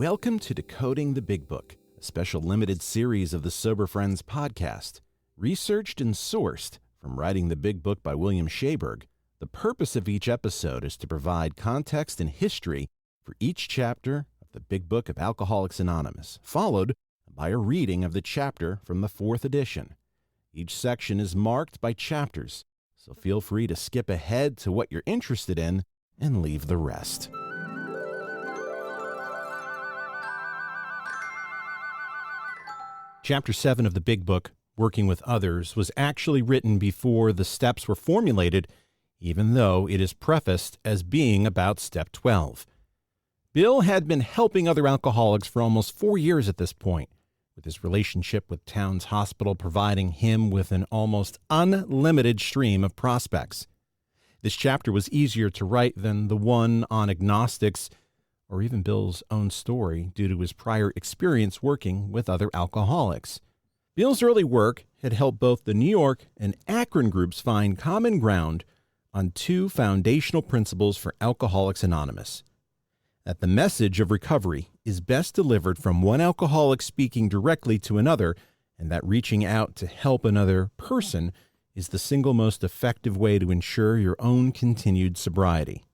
Welcome to Decoding the Big Book, a special limited series of the Sober Friends podcast. Researched and sourced from Writing the Big Book by William Shaberg, the purpose of each episode is to provide context and history for each chapter of the Big Book of Alcoholics Anonymous, followed by a reading of the chapter from the 4th edition. Each section is marked by chapters, so feel free to skip ahead to what you're interested in and leave the rest. Chapter 7 of the Big Book, Working with Others, was actually written before the steps were formulated, even though it is prefaced as being about Step 12. Bill had been helping other alcoholics for almost 4 years at this point, with his relationship with Towns Hospital providing him with an almost unlimited stream of prospects. This chapter was easier to write than the one on agnostics or even Bill's own story due to his prior experience working with other alcoholics. Bill's early work had helped both the New York and Akron groups find common ground on two foundational principles for Alcoholics Anonymous: that the message of recovery is best delivered from one alcoholic speaking directly to another, and that reaching out to help another person is the single most effective way to ensure your own continued sobriety.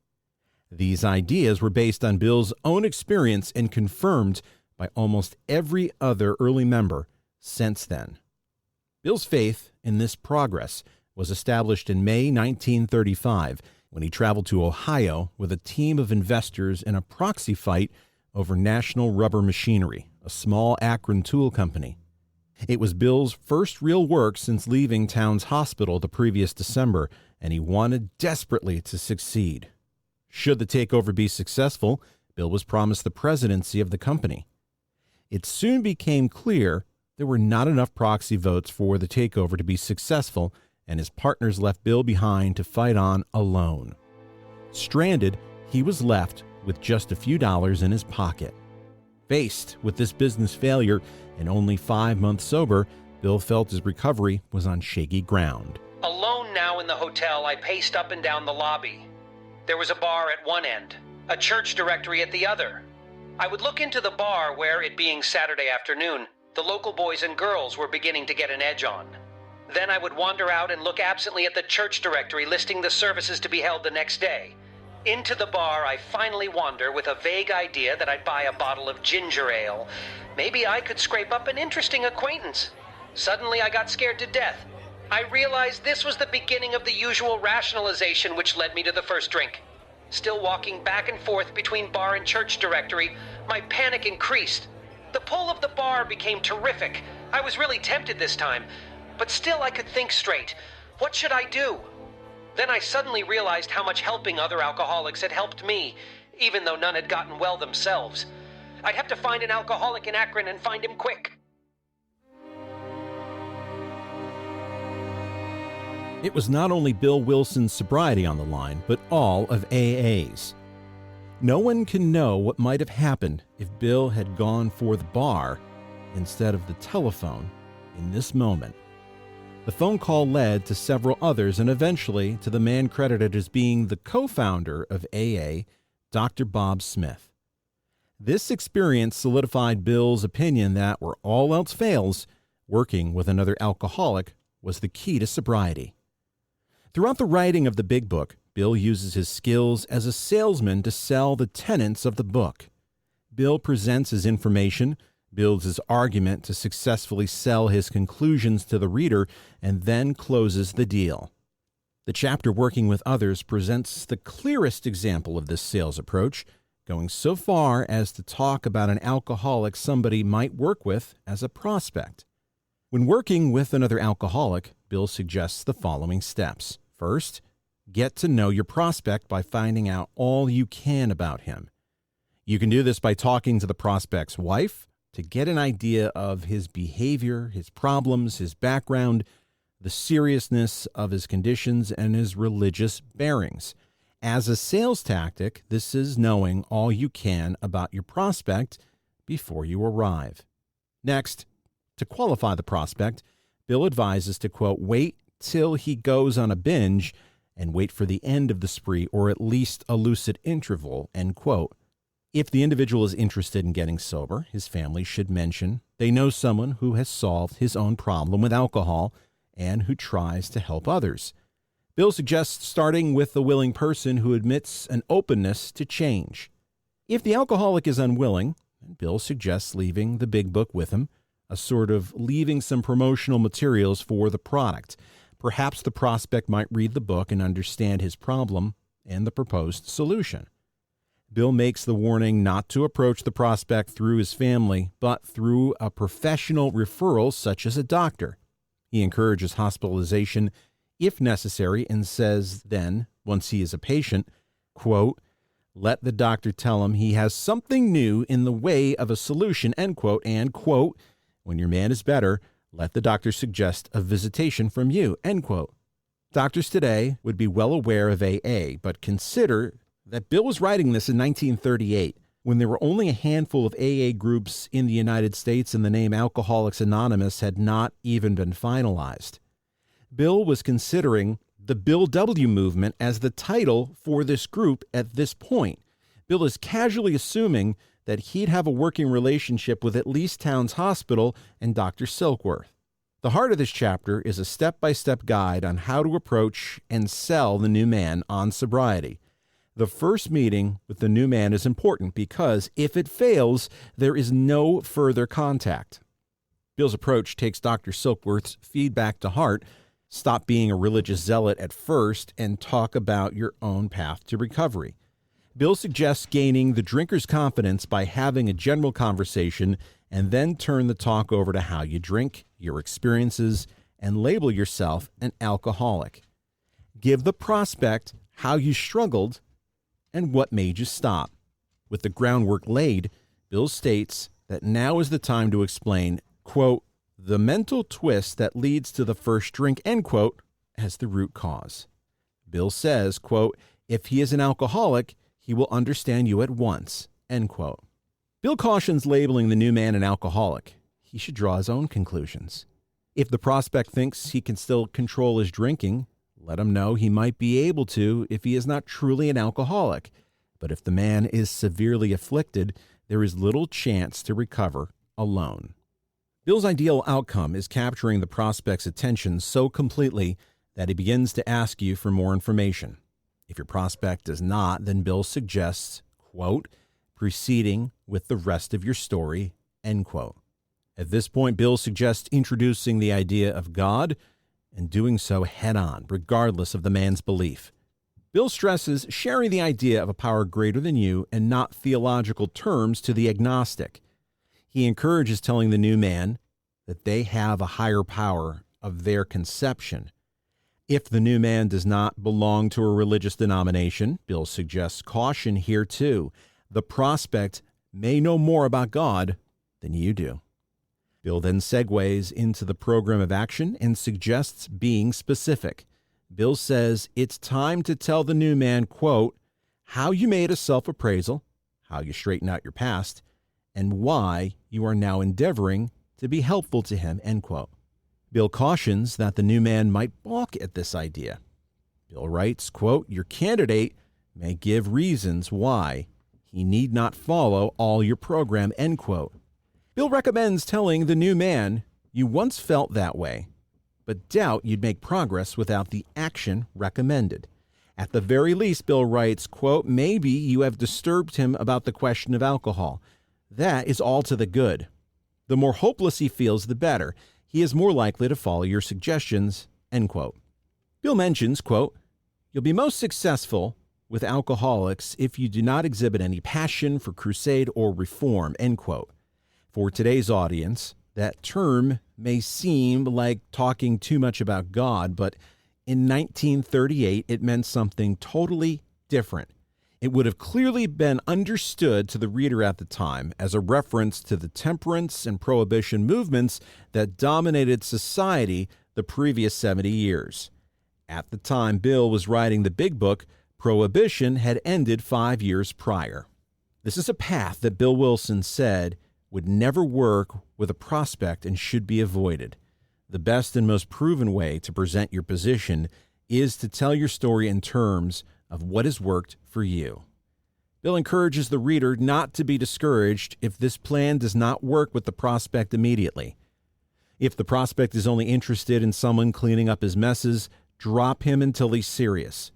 These ideas were based on Bill's own experience and confirmed by almost every other early member since then. Bill's faith in this progress was established in May 1935 when he traveled to Ohio with a team of investors in a proxy fight over National Rubber Machinery, a small Akron tool company. It was Bill's first real work since leaving Towns Hospital the previous December, and he wanted desperately to succeed. Should the takeover be successful, Bill was promised the presidency of the company. It soon became clear there were not enough proxy votes for the takeover to be successful, and his partners left Bill behind to fight on alone. Stranded, he was left with just a few dollars in his pocket. Faced with this business failure and only 5 months sober, Bill felt his recovery was on shaky ground. Alone now in the hotel, I paced up and down the lobby. There was a bar at one end, a church directory at the other. I would look into the bar where, it being Saturday afternoon, the local boys and girls were beginning to get an edge on. Then I would wander out and look absently at the church directory listing the services to be held the next day. Into the bar I finally wander with a vague idea that I'd buy a bottle of ginger ale. Maybe I could scrape up an interesting acquaintance. Suddenly I got scared to death. I realized this was the beginning of the usual rationalization which led me to the first drink. Still walking back and forth between bar and church directory, my panic increased. The pull of the bar became terrific. I was really tempted this time, but still I could think straight. What should I do? Then I suddenly realized how much helping other alcoholics had helped me, even though none had gotten well themselves. I'd have to find an alcoholic in Akron and find him quick. It was not only Bill Wilson's sobriety on the line, but all of AA's. No one can know what might have happened if Bill had gone for the bar instead of the telephone in this moment. The phone call led to several others and eventually to the man credited as being the co-founder of AA, Dr. Bob Smith. This experience solidified Bill's opinion that, where all else fails, working with another alcoholic was the key to sobriety. Throughout the writing of the Big Book, Bill uses his skills as a salesman to sell the tenets of the book. Bill presents his information, builds his argument to successfully sell his conclusions to the reader, and then closes the deal. The chapter Working with Others presents the clearest example of this sales approach, going so far as to talk about an alcoholic somebody might work with as a prospect. When working with another alcoholic, Bill suggests the following steps. First, get to know your prospect by finding out all you can about him. You can do this by talking to the prospect's wife to get an idea of his behavior, his problems, his background, the seriousness of his conditions, and his religious bearings. As a sales tactic, this is knowing all you can about your prospect before you arrive. Next, to qualify the prospect, Bill advises to, quote, wait till he goes on a binge and wait for the end of the spree or at least a lucid interval, end quote. If the individual is interested in getting sober, his family should mention they know someone who has solved his own problem with alcohol and who tries to help others. Bill suggests starting with the willing person who admits an openness to change. If the alcoholic is unwilling, Bill suggests leaving the big book with him, a sort of leaving some promotional materials for the product. Perhaps the prospect might read the book and understand his problem and the proposed solution. Bill makes the warning not to approach the prospect through his family, but through a professional referral such as a doctor. He encourages hospitalization if necessary and says then, once he is a patient, quote, let the doctor tell him he has something new in the way of a solution, end quote, and, quote, when your man is better, let the doctor suggest a visitation from you, end quote. Doctors today would be well aware of AA, but consider that Bill was writing this in 1938, when there were only a handful of AA groups in the United States and the name Alcoholics Anonymous had not even been finalized. Bill was considering the Bill W. movement as the title for this group at this point. Bill is casually assuming that he'd have a working relationship with at least Towns Hospital and Dr. Silkworth. The heart of this chapter is a step-by-step guide on how to approach and sell the new man on sobriety. The first meeting with the new man is important because if it fails, there is no further contact. Bill's approach takes Dr. Silkworth's feedback to heart. Stop being a religious zealot at first and talk about your own path to recovery. Bill suggests gaining the drinker's confidence by having a general conversation and then turn the talk over to how you drink, your experiences, and label yourself an alcoholic. Give the prospect how you struggled and what made you stop. With the groundwork laid, Bill states that now is the time to explain, quote, the mental twist that leads to the first drink, end quote, as the root cause. Bill says, quote, if he is an alcoholic, he will understand you at once, end quote. Bill cautions labeling the new man an alcoholic. He should draw his own conclusions. If the prospect thinks he can still control his drinking, let him know he might be able to if he is not truly an alcoholic. But if the man is severely afflicted, there is little chance to recover alone. Bill's ideal outcome is capturing the prospect's attention so completely that he begins to ask you for more information. If your prospect does not, then Bill suggests, quote, proceeding with the rest of your story, end quote. At this point, Bill suggests introducing the idea of God and doing so head-on, regardless of the man's belief. Bill stresses sharing the idea of a power greater than you and not theological terms to the agnostic. He encourages telling the new man that they have a higher power of their conception. If the new man does not belong to a religious denomination, Bill suggests caution here too. The prospect may know more about God than you do. Bill then segues into the program of action and suggests being specific. Bill says it's time to tell the new man, quote, how you made a self-appraisal, how you straighten out your past, and why you are now endeavoring to be helpful to him, end quote. Bill cautions that the new man might balk at this idea. Bill writes, quote, your candidate may give reasons why he need not follow all your program, end quote. Bill recommends telling the new man you once felt that way, but doubt you'd make progress without the action recommended. At the very least, Bill writes, quote, maybe you have disturbed him about the question of alcohol. That is all to the good. The more hopeless he feels, the better. He is more likely to follow your suggestions, end quote. Bill mentions, quote, you'll be most successful with alcoholics if you do not exhibit any passion for crusade or reform, end quote. For today's audience, that term may seem like talking too much about God, but in 1938, it meant something totally different. It would have clearly been understood to the reader at the time as a reference to the temperance and prohibition movements that dominated society the previous 70 years. At the time Bill was writing the big book, prohibition had ended 5 years prior. This is a path that Bill Wilson said would never work with a prospect and should be avoided. The best and most proven way to present your position is to tell your story in terms of what has worked for you. Bill encourages the reader not to be discouraged if this plan does not work with the prospect immediately. If the prospect is only interested in someone cleaning up his messes, drop him until he's serious.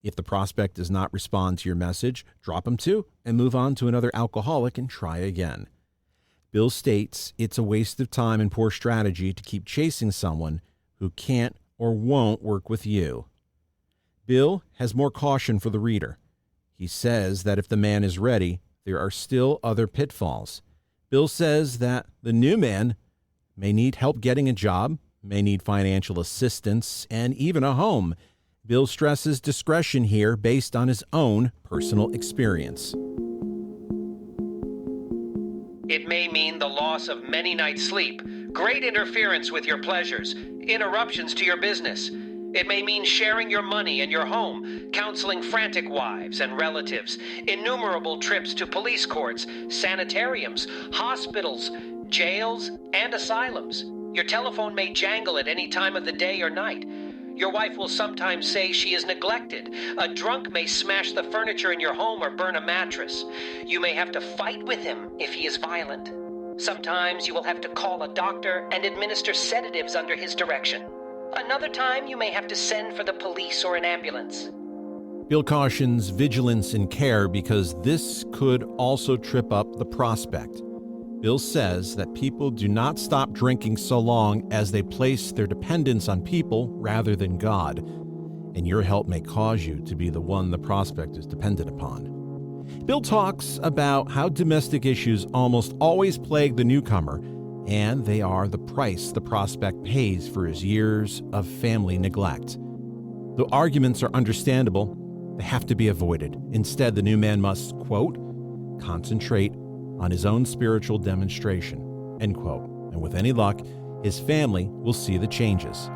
If the prospect does not respond to your message, drop him too and move on to another alcoholic and try again. Bill states it's a waste of time and poor strategy to keep chasing someone who can't or won't work with you. Bill has more caution for the reader. He says that if the man is ready, there are still other pitfalls. Bill says that the new man may need help getting a job, may need financial assistance, and even a home. Bill stresses discretion here based on his own personal experience. It may mean the loss of many nights' sleep, great interference with your pleasures, interruptions to your business. It may mean sharing your money and your home, counseling frantic wives and relatives, innumerable trips to police courts, sanitariums, hospitals, jails, and asylums. Your telephone may jangle at any time of the day or night. Your wife will sometimes say she is neglected. A drunk may smash the furniture in your home or burn a mattress. You may have to fight with him if he is violent. Sometimes you will have to call a doctor and administer sedatives under his direction. Another time you may have to send for the police or an ambulance. Bill cautions vigilance and care because this could also trip up the prospect. Bill says that people do not stop drinking so long as they place their dependence on people rather than God, and your help may cause you to be the one the prospect is dependent upon. Bill talks about how domestic issues almost always plague the newcomer, and they are the price the prospect pays for his years of family neglect. Though arguments are understandable, they have to be avoided. Instead, the new man must, quote, concentrate on his own spiritual demonstration, end quote. And with any luck, his family will see the changes.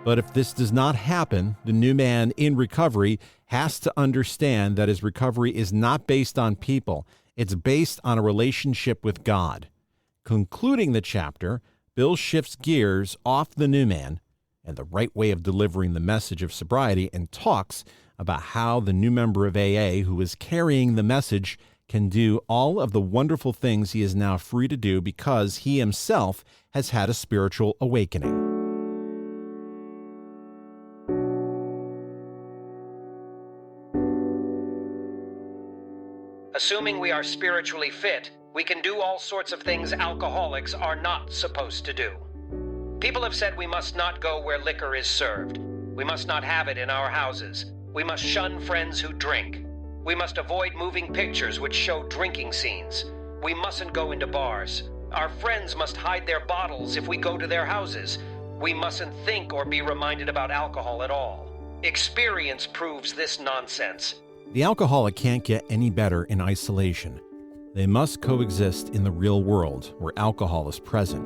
But if this does not happen, the new man in recovery has to understand that his recovery is not based on people. It's based on a relationship with God. Concluding the chapter, Bill shifts gears off the new man and the right way of delivering the message of sobriety and talks about how the new member of AA who is carrying the message can do all of the wonderful things he is now free to do because he himself has had a spiritual awakening. Assuming we are spiritually fit, we can do all sorts of things alcoholics are not supposed to do. People have said we must not go where liquor is served. We must not have it in our houses. We must shun friends who drink. We must avoid moving pictures which show drinking scenes. We mustn't go into bars. Our friends must hide their bottles if we go to their houses. We mustn't think or be reminded about alcohol at all. Experience proves this nonsense. The alcoholic can't get any better in isolation. They must coexist in the real world where alcohol is present.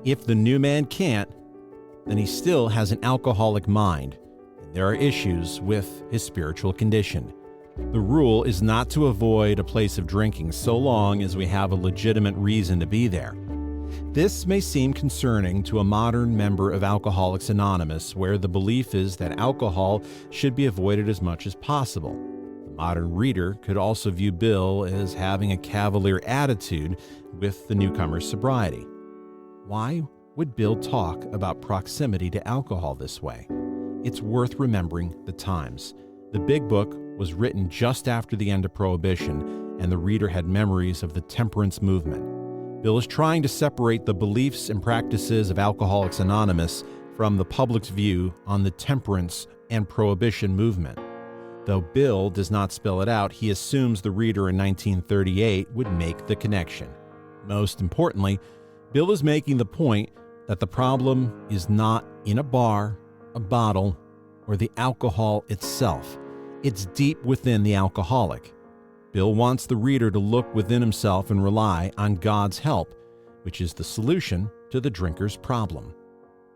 If the new man can't, then he still has an alcoholic mind, and there are issues with his spiritual condition. The rule is not to avoid a place of drinking so long as we have a legitimate reason to be there. This may seem concerning to a modern member of Alcoholics Anonymous, where the belief is that alcohol should be avoided as much as possible. Modern reader could also view Bill as having a cavalier attitude with the newcomer's sobriety. Why would Bill talk about proximity to alcohol this way? It's worth remembering the times. The Big Book was written just after the end of Prohibition, and the reader had memories of the temperance movement. Bill is trying to separate the beliefs and practices of Alcoholics Anonymous from the public's view on the temperance and prohibition movement. Though Bill does not spell it out, he assumes the reader in 1938 would make the connection. Most importantly, Bill is making the point that the problem is not in a bar, a bottle, or the alcohol itself. It's deep within the alcoholic. Bill wants the reader to look within himself and rely on God's help, which is the solution to the drinker's problem.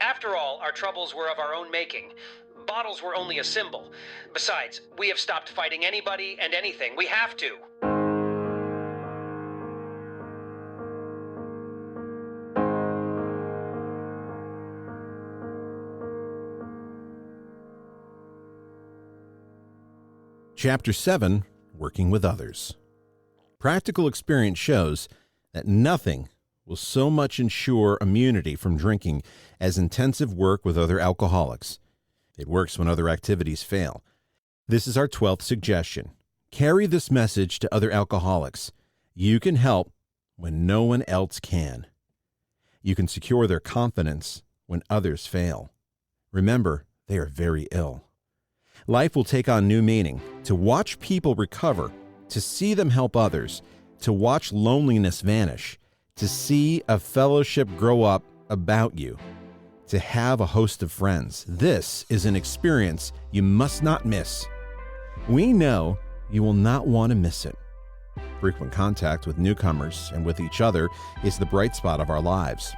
After all, our troubles were of our own making. Bottles were only a symbol. Besides, we have stopped fighting anybody and anything. We have to. Chapter 7, working with others. Practical experience shows that nothing will so much ensure immunity from drinking as intensive work with other alcoholics. It works when other activities fail. This is our 12th suggestion. Carry this message to other alcoholics. You can help when no one else can. You can secure their confidence when others fail. Remember, they are very ill. Life will take on new meaning. To watch people recover, to see them help others, to watch loneliness vanish, to see a fellowship grow up about you, to have a host of friends. This is an experience you must not miss. We know you will not want to miss it. Frequent contact with newcomers and with each other is the bright spot of our lives.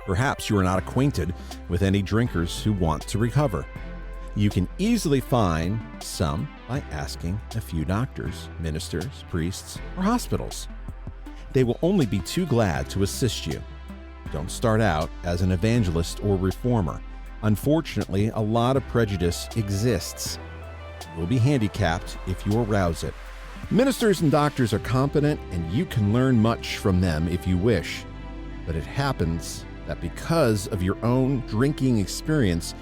Perhaps you are not acquainted with any drinkers who want to recover. You can easily find some by asking a few doctors, ministers, priests, or hospitals. They will only be too glad to assist you. Don't start out as an evangelist or reformer. Unfortunately, a lot of prejudice exists. You'll be handicapped if you arouse it. Ministers and doctors are competent, and you can learn much from them if you wish. But it happens that because of your own drinking experience,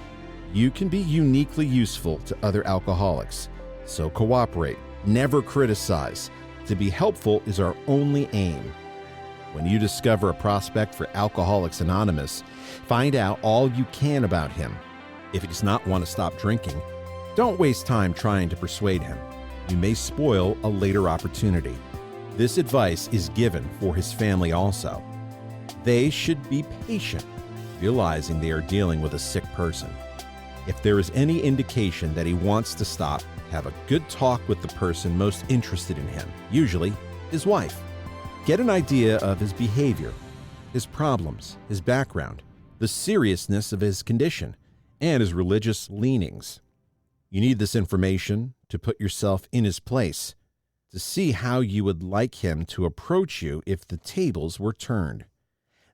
you can be uniquely useful to other alcoholics. So cooperate, never criticize. To be helpful is our only aim. When you discover a prospect for Alcoholics Anonymous, find out all you can about him. If he does not want to stop drinking, don't waste time trying to persuade him. You may spoil a later opportunity. This advice is given for his family also. They should be patient, realizing they are dealing with a sick person. If there is any indication that he wants to stop, have a good talk with the person most interested in him, usually his wife. Get an idea of his behavior, his problems, his background, the seriousness of his condition, and his religious leanings. You need this information to put yourself in his place, to see how you would like him to approach you if the tables were turned.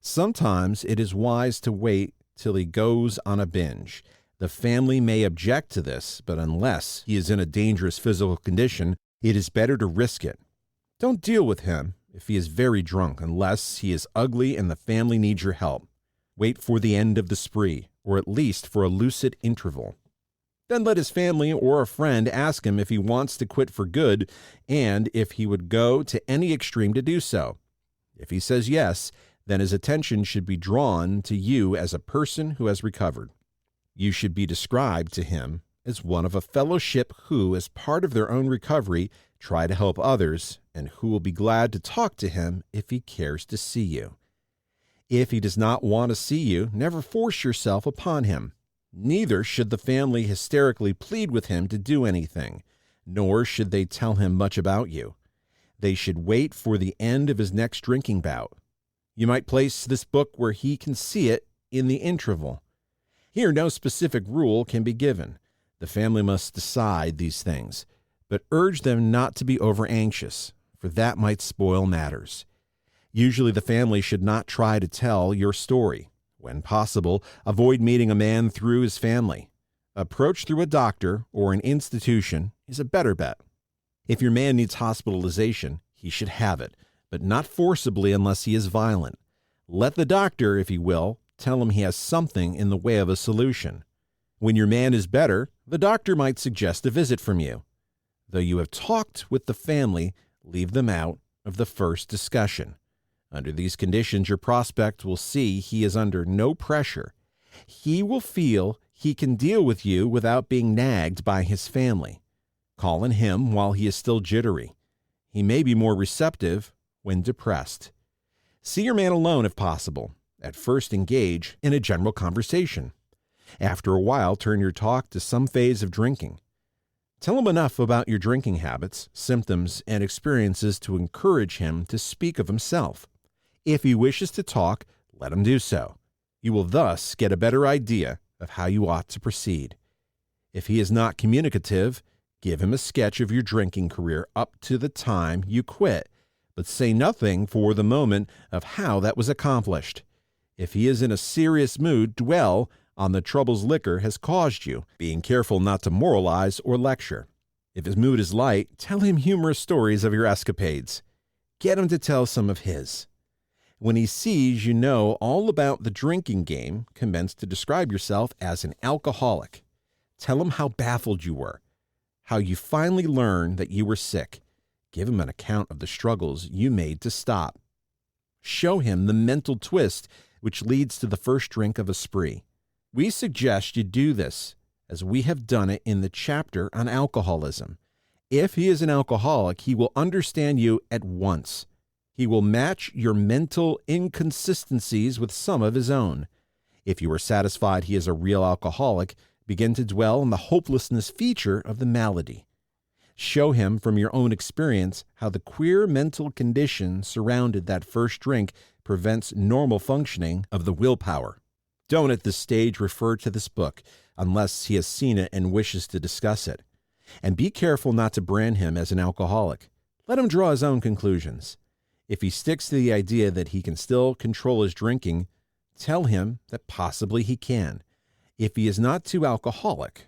Sometimes it is wise to wait till he goes on a binge. The family may object to this, but unless he is in a dangerous physical condition, it is better to risk it. Don't deal with him if he is very drunk unless he is ugly and the family needs your help. Wait for the end of the spree, or at least for a lucid interval. Then let his family or a friend ask him if he wants to quit for good and if he would go to any extreme to do so. If he says yes, then his attention should be drawn to you as a person who has recovered. You should be described to him as one of a fellowship who, as part of their own recovery, try to help others and who will be glad to talk to him if he cares to see you. If he does not want to see you, never force yourself upon him. Neither should the family hysterically plead with him to do anything, nor should they tell him much about you. They should wait for the end of his next drinking bout. You might place this book where he can see it in the interval. Here, no specific rule can be given. The family must decide these things, but urge them not to be over-anxious, for that might spoil matters. Usually the family should not try to tell your story. When possible, avoid meeting a man through his family. Approach through a doctor or an institution is a better bet. If your man needs hospitalization, he should have it, but not forcibly unless he is violent. Let the doctor, if he will, tell him he has something in the way of a solution. When your man is better, the doctor might suggest a visit from you. Though you have talked with the family, leave them out of the first discussion. Under these conditions, your prospect will see he is under no pressure. He will feel he can deal with you without being nagged by his family. Call on him while he is still jittery. He may be more receptive when depressed. See your man alone if possible. At first, engage in a general conversation. After a while, turn your talk to some phase of drinking. Tell him enough about your drinking habits, symptoms, and experiences to encourage him to speak of himself. If he wishes to talk, let him do so. You will thus get a better idea of how you ought to proceed. If he is not communicative, give him a sketch of your drinking career up to the time you quit, but say nothing for the moment of how that was accomplished. If he is in a serious mood, dwell on the troubles liquor has caused you, being careful not to moralize or lecture. If his mood is light, tell him humorous stories of your escapades. Get him to tell some of his. When he sees you know all about the drinking game, commence to describe yourself as an alcoholic. Tell him how baffled you were, how you finally learned that you were sick. Give him an account of the struggles you made to stop. Show him the mental twist which leads to the first drink of a spree. We suggest you do this, as we have done it in the chapter on alcoholism. If he is an alcoholic, he will understand you at once. He will match your mental inconsistencies with some of his own. If you are satisfied he is a real alcoholic, begin to dwell on the hopelessness feature of the malady. Show him from your own experience how the queer mental condition surrounded that first drink prevents normal functioning of the willpower. Don't at this stage refer to this book unless he has seen it and wishes to discuss it. And be careful not to brand him as an alcoholic. Let him draw his own conclusions. If he sticks to the idea that he can still control his drinking, tell him that possibly he can, if he is not too alcoholic.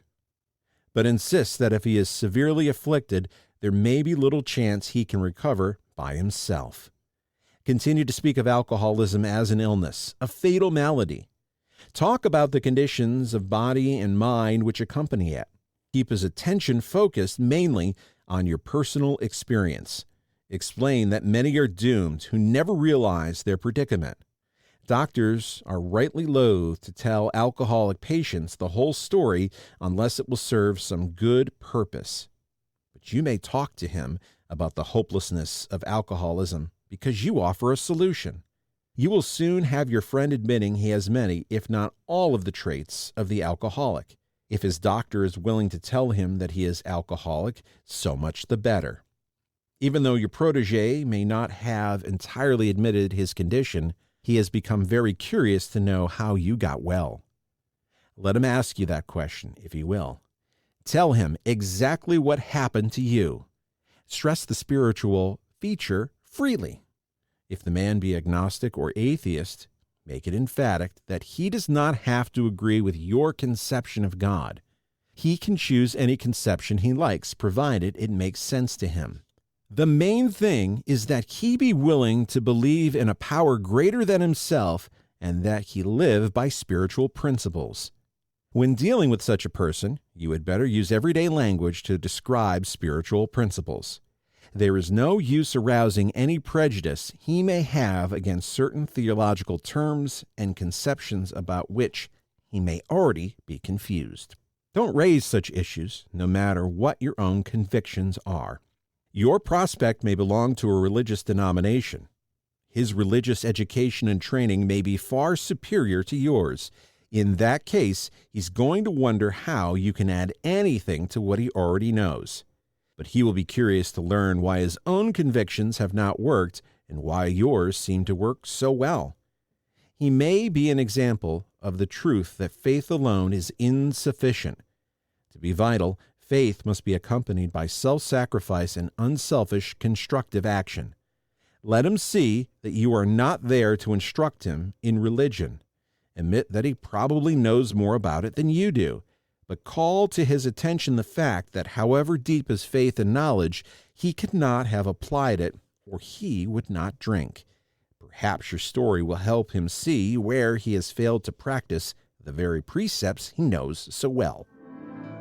But insist that if he is severely afflicted, there may be little chance he can recover by himself. Continue to speak of alcoholism as an illness, a fatal malady. Talk about the conditions of body and mind which accompany it. Keep his attention focused mainly on your personal experience. Explain that many are doomed who never realize their predicament. Doctors are rightly loath to tell alcoholic patients the whole story unless it will serve some good purpose. But you may talk to him about the hopelessness of alcoholism because you offer a solution. You will soon have your friend admitting he has many, if not all, of the traits of the alcoholic. If his doctor is willing to tell him that he is alcoholic, so much the better. Even though your protege may not have entirely admitted his condition, he has become very curious to know how you got well. Let him ask you that question, if he will. Tell him exactly what happened to you. Stress the spiritual feature freely. If the man be agnostic or atheist, make it emphatic that he does not have to agree with your conception of God. He can choose any conception he likes, provided it makes sense to him. The main thing is that he be willing to believe in a power greater than himself and that he live by spiritual principles. When dealing with such a person, you had better use everyday language to describe spiritual principles. There is no use arousing any prejudice he may have against certain theological terms and conceptions about which he may already be confused. Don't raise such issues, no matter what your own convictions are. Your prospect may belong to a religious denomination. His religious education and training may be far superior to yours. In that case, he's going to wonder how you can add anything to what he already knows. But he will be curious to learn why his own convictions have not worked and why yours seem to work so well. He may be an example of the truth that faith alone is insufficient. To be vital, faith must be accompanied by self-sacrifice and unselfish, constructive action. Let him see that you are not there to instruct him in religion. Admit that he probably knows more about it than you do, but call to his attention the fact that however deep his faith and knowledge, he could not have applied it, or he would not drink. Perhaps your story will help him see where he has failed to practice the very precepts he knows so well.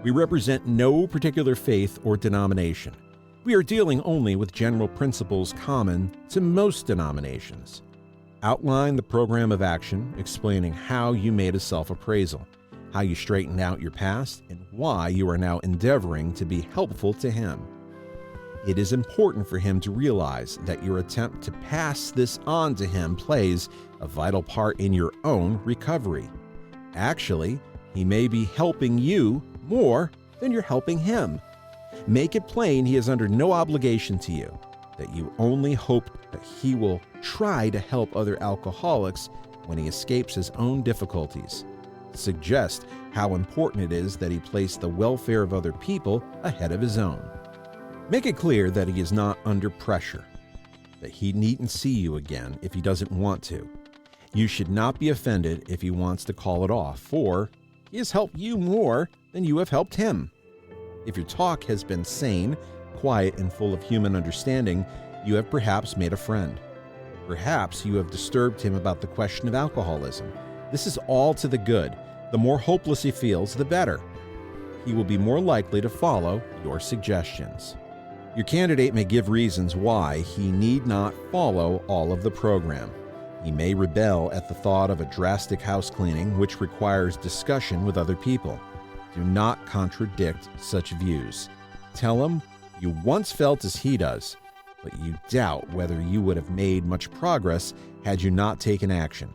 We represent no particular faith or denomination. We are dealing only with general principles common to most denominations. Outline the program of action, explaining how you made a self-appraisal, how you straightened out your past, and why you are now endeavoring to be helpful to him. It is important for him to realize that your attempt to pass this on to him plays a vital part in your own recovery. Actually, he may be helping you more than you're helping him. Make it plain he is under no obligation to you, that you only hope that he will try to help other alcoholics when he escapes his own difficulties. Suggest how important it is that he place the welfare of other people ahead of his own. Make it clear that he is not under pressure, that he needn't see you again if he doesn't want to. You should not be offended if he wants to call it off, for he has helped you more than you have helped him. If your talk has been sane, quiet, and full of human understanding, you have perhaps made a friend. Perhaps you have disturbed him about the question of alcoholism. This is all to the good. The more hopeless he feels, the better. He will be more likely to follow your suggestions. Your candidate may give reasons why he need not follow all of the program. He may rebel at the thought of a drastic house cleaning, which requires discussion with other people. Do not contradict such views. Tell him you once felt as he does, but you doubt whether you would have made much progress had you not taken action.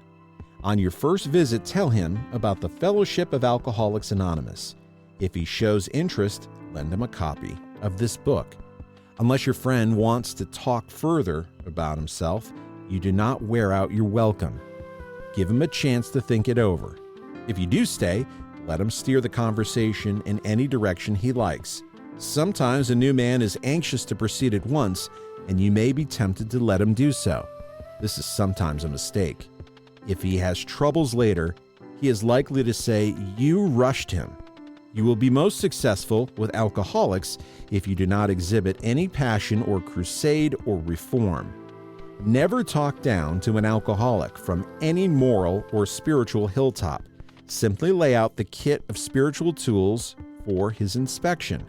On your first visit, tell him about the Fellowship of Alcoholics Anonymous. If he shows interest, lend him a copy of this book. Unless your friend wants to talk further about himself, you do not wear out your welcome. Give him a chance to think it over. If you do stay, let him steer the conversation in any direction he likes. Sometimes a new man is anxious to proceed at once, and you may be tempted to let him do so. This is sometimes a mistake. If he has troubles later, he is likely to say, "You rushed him." You will be most successful with alcoholics if you do not exhibit any passion or crusade or reform. Never talk down to an alcoholic from any moral or spiritual hilltop. Simply lay out the kit of spiritual tools for his inspection.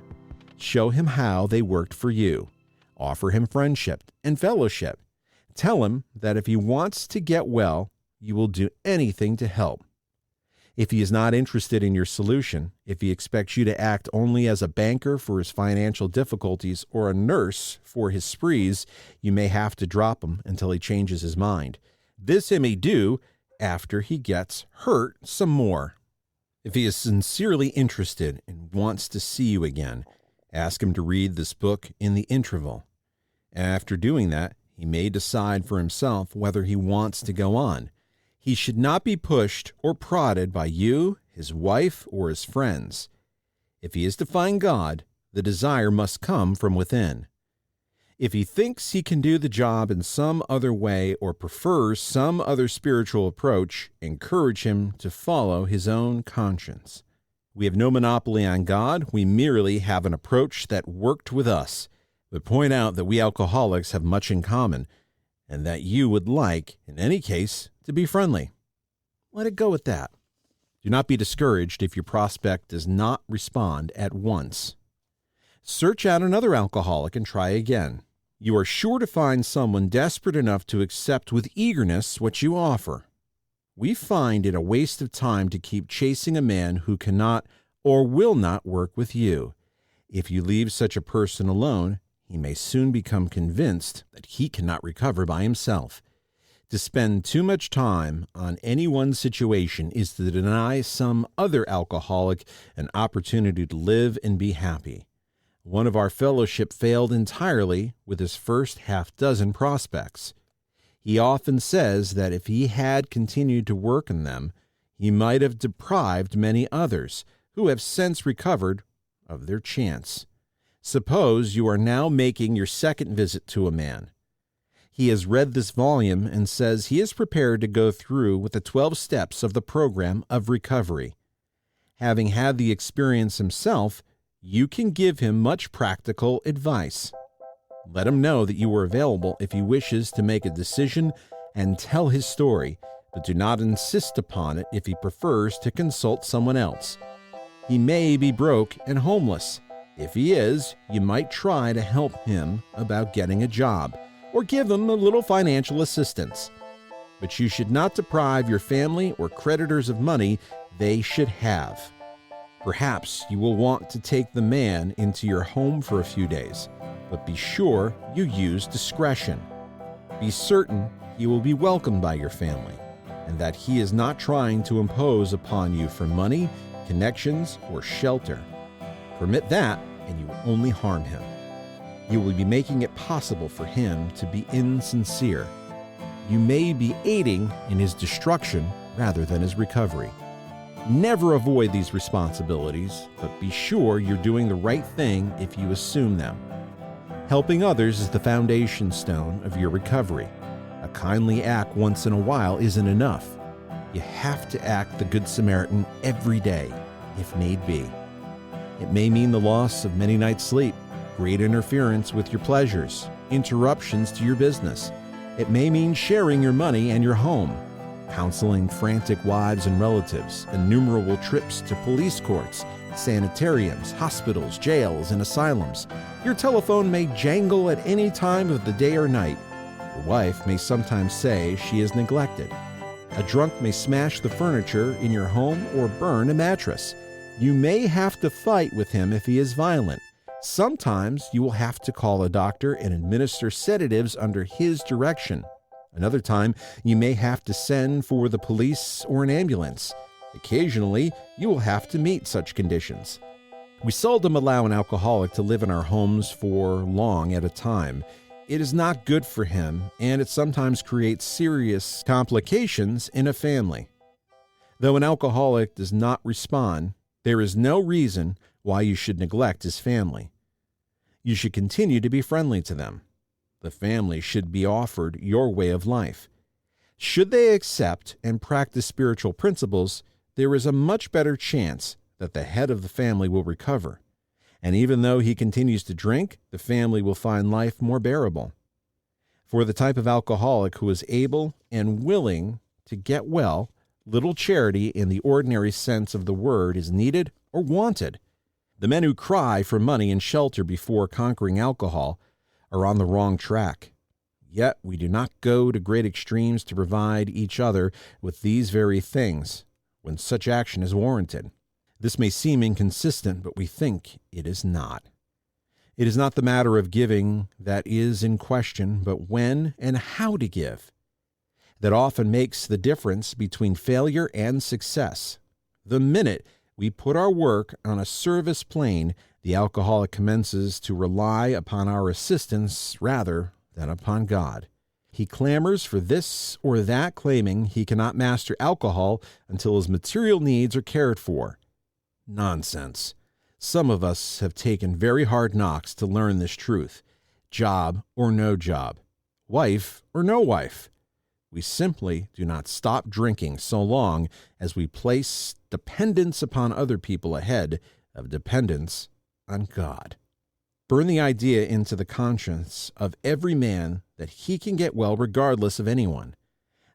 Show him how they worked for you. Offer him friendship and fellowship. Tell him that if he wants to get well, you will do anything to help. If he is not interested in your solution, if he expects you to act only as a banker for his financial difficulties or a nurse for his sprees, you may have to drop him until he changes his mind. This he may do after he gets hurt some more. If he is sincerely interested and wants to see you again, ask him to read this book in the interval. After doing that, he may decide for himself whether he wants to go on. He should not be pushed or prodded by you, his wife, or his friends. If he is to find God, the desire must come from within. If he thinks he can do the job in some other way or prefers some other spiritual approach, encourage him to follow his own conscience. We have no monopoly on God. We merely have an approach that worked with us, but point out that we alcoholics have much in common, and that you would like, in any case, to be friendly. Let it go at that. Do not be discouraged if your prospect does not respond at once. Search out another alcoholic and try again. You are sure to find someone desperate enough to accept with eagerness what you offer. We find it a waste of time to keep chasing a man who cannot or will not work with you. If you leave such a person alone, he may soon become convinced that he cannot recover by himself. To spend too much time on any one situation is to deny some other alcoholic an opportunity to live and be happy. One of our fellowship failed entirely with his first half-dozen prospects. He often says that if he had continued to work on them, he might have deprived many others, who have since recovered, of their chance. Suppose you are now making your second visit to a man. He has read this volume and says he is prepared to go through with the 12 steps of the program of recovery. Having had the experience himself, you can give him much practical advice. Let him know that you are available if he wishes to make a decision and tell his story, but do not insist upon it if he prefers to consult someone else. He may be broke and homeless. If he is, you might try to help him about getting a job or give him a little financial assistance. But you should not deprive your family or creditors of money they should have. Perhaps you will want to take the man into your home for a few days, but be sure you use discretion. Be certain he will be welcomed by your family, and that he is not trying to impose upon you for money, connections, or shelter. Permit that, and you will only harm him. You will be making it possible for him to be insincere. You may be aiding in his destruction rather than his recovery. Never avoid these responsibilities, but be sure you're doing the right thing if you assume them. Helping others is the foundation stone of your recovery. A kindly act once in a while isn't enough. You have to act the Good Samaritan every day, if need be. It may mean the loss of many nights' sleep, great interference with your pleasures, interruptions to your business. It may mean sharing your money and your home, counseling frantic wives and relatives, innumerable trips to police courts, sanitariums, hospitals, jails, and asylums. Your telephone may jangle at any time of the day or night. Your wife may sometimes say she is neglected. A drunk may smash the furniture in your home or burn a mattress. You may have to fight with him if he is violent. Sometimes you will have to call a doctor and administer sedatives under his direction. Another time, you may have to send for the police or an ambulance. Occasionally, you will have to meet such conditions. We seldom allow an alcoholic to live in our homes for long at a time. It is not good for him, and it sometimes creates serious complications in a family. Though an alcoholic does not respond, there is no reason why you should neglect his family. You should continue to be friendly to them. The family should be offered your way of life. Should they accept and practice spiritual principles, there is a much better chance that the head of the family will recover. And even though he continues to drink, the family will find life more bearable. For the type of alcoholic who is able and willing to get well, little charity in the ordinary sense of the word is needed or wanted. The men who cry for money and shelter before conquering alcohol are on the wrong track. Yet we do not go to great extremes to provide each other with these very things when such action is warranted. This may seem inconsistent, but we think it is not. It is not the matter of giving that is in question, but when and how to give. That often makes the difference between failure and success. The minute we put our work on a service plane, the alcoholic commences to rely upon our assistance rather than upon God. He clamors for this or that, claiming he cannot master alcohol until his material needs are cared for. Nonsense. Some of us have taken very hard knocks to learn this truth. Job or no job. Wife or no wife. We simply do not stop drinking so long as we place dependence upon other people ahead of dependence on God. Burn the idea into the conscience of every man that he can get well regardless of anyone.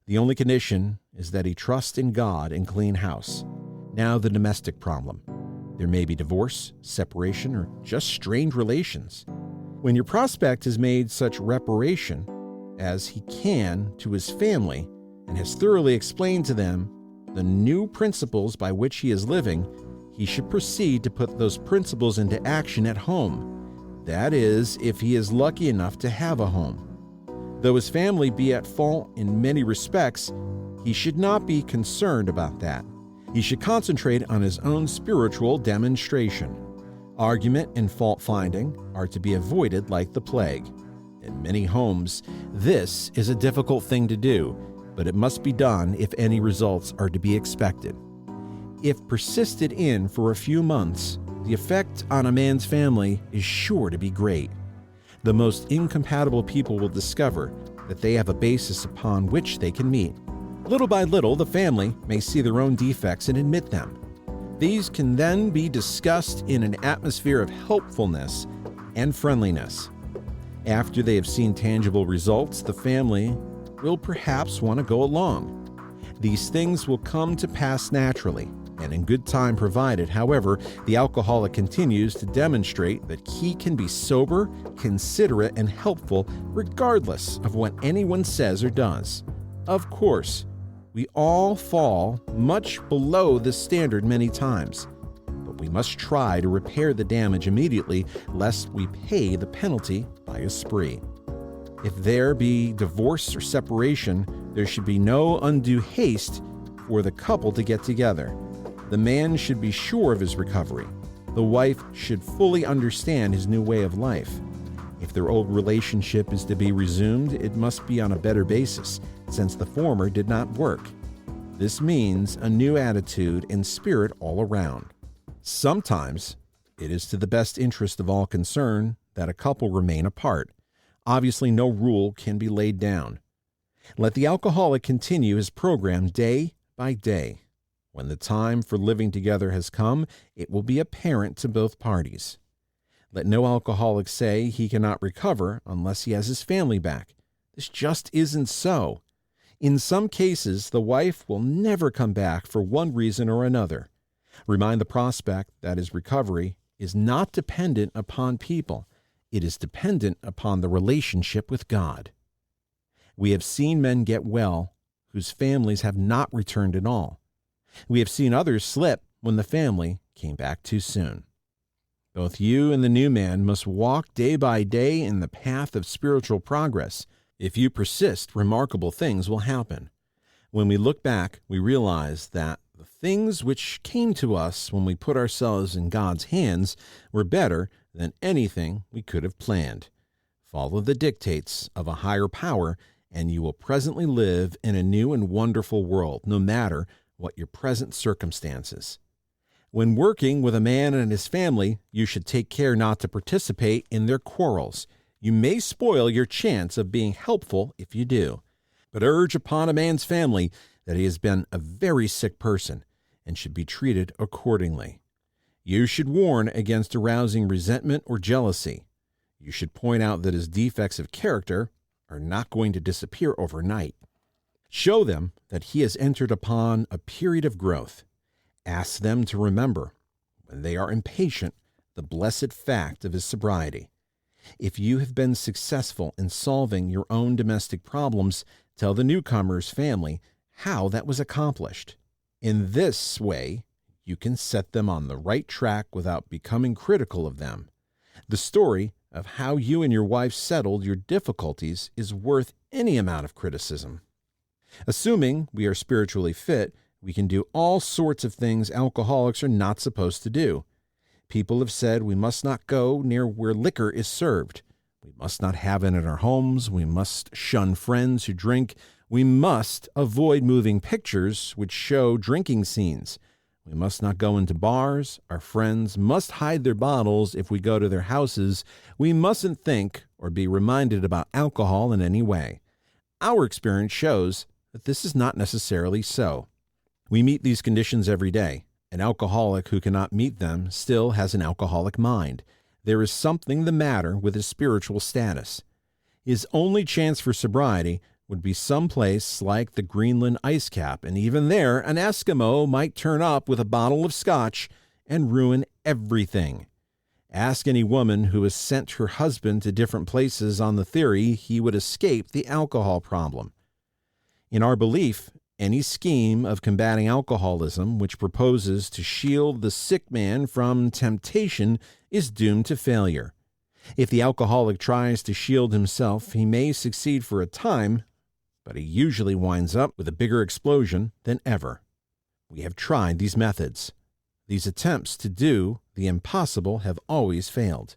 The only condition is that he trust in God and clean house. Now the domestic problem. There may be divorce, separation, or just strained relations. When your prospect has made such reparation as he can to his family and has thoroughly explained to them the new principles by which he is living, he should proceed to put those principles into action at home. That is, if he is lucky enough to have a home. Though his family be at fault in many respects, he should not be concerned about that. He should concentrate on his own spiritual demonstration. Argument and fault-finding are to be avoided like the plague. In many homes, this is a difficult thing to do, but it must be done if any results are to be expected. If persisted in for a few months, the effect on a man's family is sure to be great. The most incompatible people will discover that they have a basis upon which they can meet. Little by little, the family may see their own defects and admit them. These can then be discussed in an atmosphere of helpfulness and friendliness. After they have seen tangible results, the family will perhaps want to go along. These things will come to pass naturally and in good time provided. However, the alcoholic continues to demonstrate that he can be sober, considerate, and helpful regardless of what anyone says or does. Of course, we all fall much below this standard many times, but we must try to repair the damage immediately, lest we pay the penalty by a spree. If there be divorce or separation, there should be no undue haste for the couple to get together. The man should be sure of his recovery. The wife should fully understand his new way of life. If their old relationship is to be resumed, it must be on a better basis, since the former did not work. This means a new attitude and spirit all around. Sometimes it is to the best interest of all concerned that a couple remain apart. Obviously, no rule can be laid down. Let the alcoholic continue his program day by day. When the time for living together has come, it will be apparent to both parties. Let no alcoholic say he cannot recover unless he has his family back. This just isn't so. In some cases, the wife will never come back for one reason or another. Remind the prospect that his recovery is not dependent upon people. It is dependent upon the relationship with God. We have seen men get well whose families have not returned at all. We have seen others slip when the family came back too soon. Both you and the new man must walk day by day in the path of spiritual progress. If you persist, remarkable things will happen. When we look back, we realize that the things which came to us when we put ourselves in God's hands were better than anything we could have planned. Follow the dictates of a higher power, and you will presently live in a new and wonderful world, no matter what your present circumstances. When working with a man and his family, you should take care not to participate in their quarrels. You may spoil your chance of being helpful if you do. But urge upon a man's family that he has been a very sick person and should be treated accordingly. You should warn against arousing resentment or jealousy. You should point out that his defects of character are not going to disappear overnight. Show them that he has entered upon a period of growth. Ask them to remember, when they are impatient, the blessed fact of his sobriety. If you have been successful in solving your own domestic problems, tell the newcomer's family how that was accomplished. In this way, you can set them on the right track without becoming critical of them. The story of how you and your wife settled your difficulties is worth any amount of criticism. Assuming we are spiritually fit, we can do all sorts of things alcoholics are not supposed to do. People have said we must not go near where liquor is served. We must not have it in our homes. We must shun friends who drink. We must avoid moving pictures which show drinking scenes. We must not go into bars. Our friends must hide their bottles if we go to their houses. We mustn't think or be reminded about alcohol in any way. Our experience shows that this is not necessarily so. We meet these conditions every day. An alcoholic who cannot meet them still has an alcoholic mind. There is something the matter with his spiritual status. His only chance for sobriety would be someplace like the Greenland ice cap, and even there, an Eskimo might turn up with a bottle of scotch and ruin everything. Ask any woman who has sent her husband to different places on the theory he would escape the alcohol problem. In our belief, any scheme of combating alcoholism which proposes to shield the sick man from temptation is doomed to failure. If the alcoholic tries to shield himself, he may succeed for a time, but he usually winds up with a bigger explosion than ever. We have tried these methods. These attempts to do the impossible have always failed.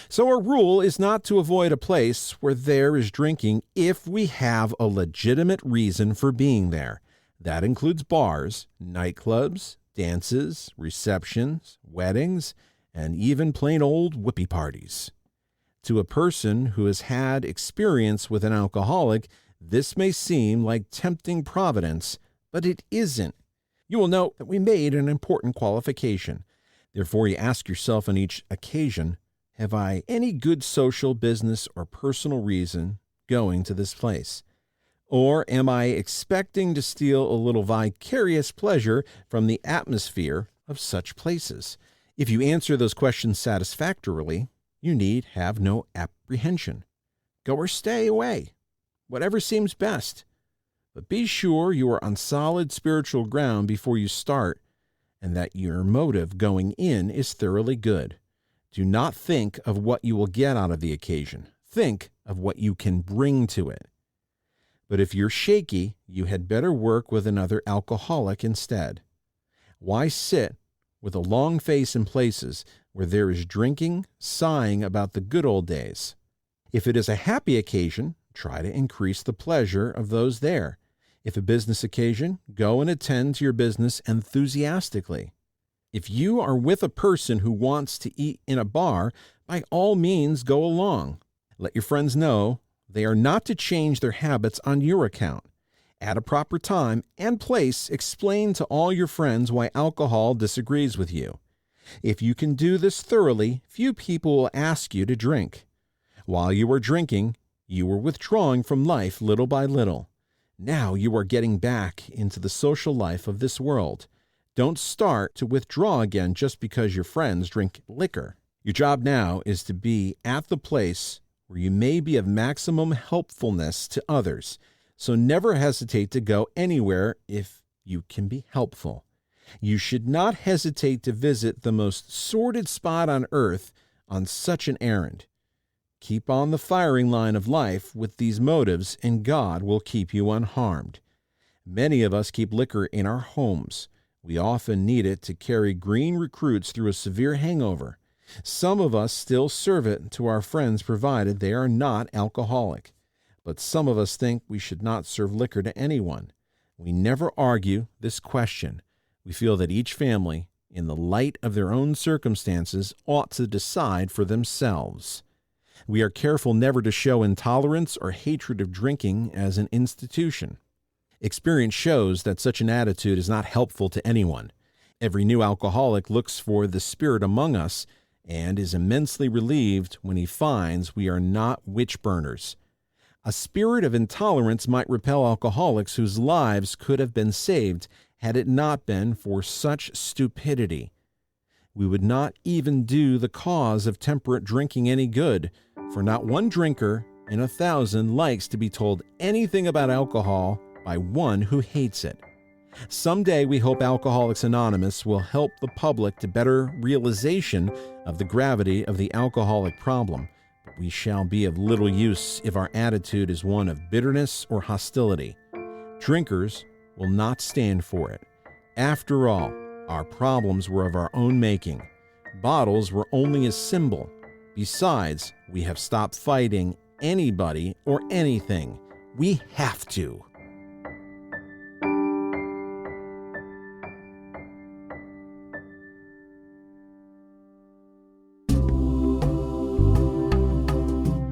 So our rule is not to avoid a place where there is drinking if we have a legitimate reason for being there. That includes bars, nightclubs, dances, receptions, weddings, and even plain old whoopee parties. To a person who has had experience with an alcoholic, this may seem like tempting providence, but it isn't. You will note that we made an important qualification. Therefore, you ask yourself on each occasion, have I any good social, business, or personal reason going to this place? Or am I expecting to steal a little vicarious pleasure from the atmosphere of such places? If you answer those questions satisfactorily, you need have no apprehension. Go or stay away, whatever seems best. But be sure you are on solid spiritual ground before you start, and that your motive going in is thoroughly good. Do not think of what you will get out of the occasion. Think of what you can bring to it. But if you're shaky, you had better work with another alcoholic instead. Why sit with a long face in places where there is drinking, sighing about the good old days? If it is a happy occasion, try to increase the pleasure of those there. If a business occasion, go and attend to your business enthusiastically. If you are with a person who wants to eat in a bar, by all means go along. Let your friends know they are not to change their habits on your account. At a proper time and place, explain to all your friends why alcohol disagrees with you. If you can do this thoroughly, few people will ask you to drink. While you were drinking, you were withdrawing from life little by little. Now you are getting back into the social life of this world. Don't start to withdraw again just because your friends drink liquor. Your job now is to be at the place where you may be of maximum helpfulness to others. So never hesitate to go anywhere if you can be helpful. You should not hesitate to visit the most sordid spot on earth on such an errand. Keep on the firing line of life with these motives, and God will keep you unharmed. Many of us keep liquor in our homes. We often need it to carry green recruits through a severe hangover. Some of us still serve it to our friends provided they are not alcoholic. But some of us think we should not serve liquor to anyone. We never argue this question. We feel that each family, in the light of their own circumstances, ought to decide for themselves. We are careful never to show intolerance or hatred of drinking as an institution. Experience shows that such an attitude is not helpful to anyone. Every new alcoholic looks for the spirit among us and is immensely relieved when he finds we are not witch burners. A spirit of intolerance might repel alcoholics whose lives could have been saved had it not been for such stupidity. We would not even do the cause of temperate drinking any good, for not one drinker in 1,000 likes to be told anything about alcohol by one who hates it. Someday we hope Alcoholics Anonymous will help the public to better realization of the gravity of the alcoholic problem, but we shall be of little use if our attitude is one of bitterness or hostility. Drinkers will not stand for it. After all, our problems were of our own making. Bottles were only a symbol. Besides, we have stopped fighting anybody or anything. We have to.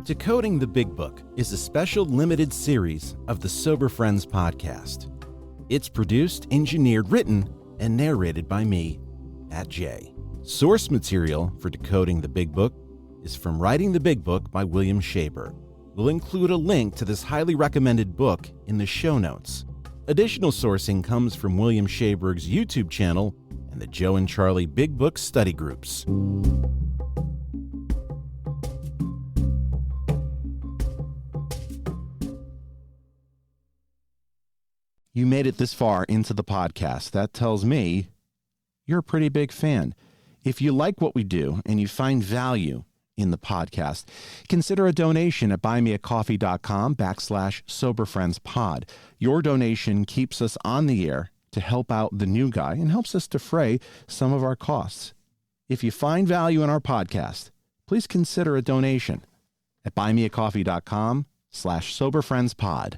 Decoding the Big Book is a special limited series of the Sober Friends podcast. It's produced, engineered, written, and narrated by me, Pat J. Source material for Decoding the Big Book is from Writing the Big Book by William Shaber. We'll include a link to this highly recommended book in the show notes. Additional sourcing comes from William Shaber's YouTube channel and the Joe and Charlie Big Book study groups. You made it this far into the podcast. That tells me you're a pretty big fan. If you like what we do and you find value in the podcast, consider a donation at buymeacoffee.com/soberfriendspod. Your donation keeps us on the air to help out the new guy and helps us defray some of our costs. If you find value in our podcast, please consider a donation at buymeacoffee.com/soberfriendspod.